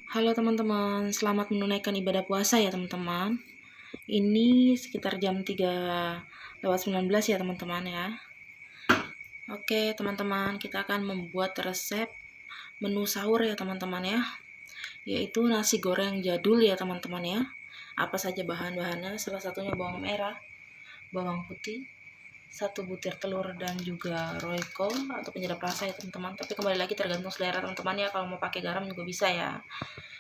Halo teman-teman, selamat menunaikan ibadah puasa ya teman-teman. Ini sekitar jam 3:19 ya teman-teman ya. Oke teman-teman, kita akan membuat resep menu sahur ya teman-teman ya. Yaitu nasi goreng jadul ya teman-teman ya. Apa saja bahan-bahannya? Salah satunya bawang merah, bawang putih, 1 butir telur, dan juga royco atau penyedap rasa ya teman-teman. Tapi kembali lagi tergantung selera teman-teman ya, kalau mau pakai garam juga bisa ya.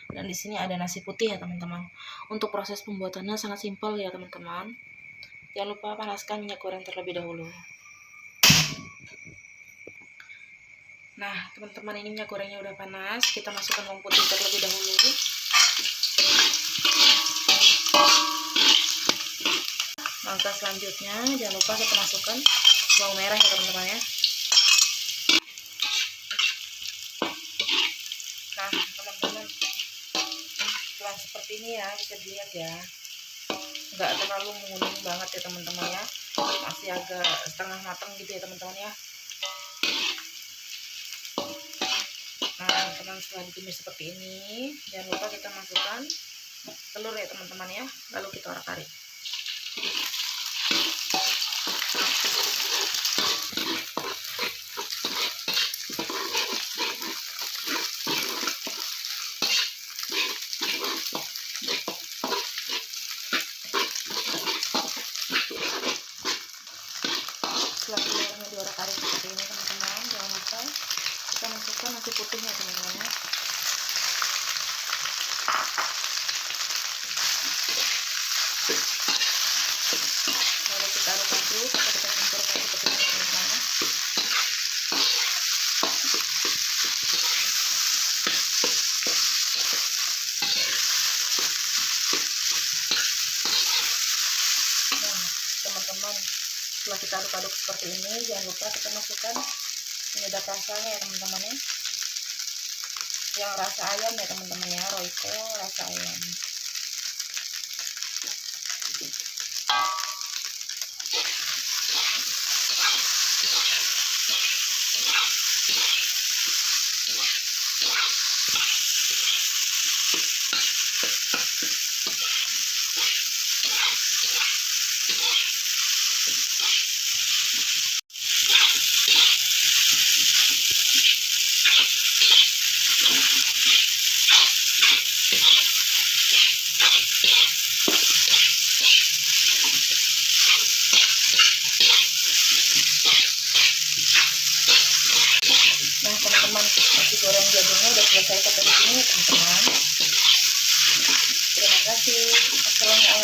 Dan di sini ada nasi putih ya teman-teman. Untuk proses pembuatannya sangat simpel ya teman-teman. Jangan lupa panaskan minyak goreng terlebih dahulu. Nah teman-teman, ini minyak gorengnya udah panas. Kita masukkan bawang putih terlebih dahulu. Langkah selanjutnya jangan lupa kita masukkan bawang merah ya teman-teman ya. Nah teman-teman, setelah seperti ini ya, bisa dilihat ya, nggak terlalu menguning banget ya teman-teman ya, masih agak setengah matang gitu ya teman-teman ya. Nah teman-teman, setelah ditumis seperti ini, jangan lupa kita masukkan telur ya teman-teman ya, lalu kita orak-arik. Setelah telurnya diorak-arik seperti ini teman-teman, jangan lupa kita masukkan nasi putihnya teman-teman ya. Lalu kita aduk-aduk atau kita campurkan seperti ini teman-teman ya. Nah teman-teman, setelah kita aduk-aduk seperti ini, jangan lupa kita masukkan penyedap rasanya ya teman-teman ya, yang rasa ayam ya teman-teman ya, royco rasa ayam. Nah teman-teman, nasi goreng jadulnya udah selesai sampai di sini teman-teman. Terima kasih. Assalamualaikum.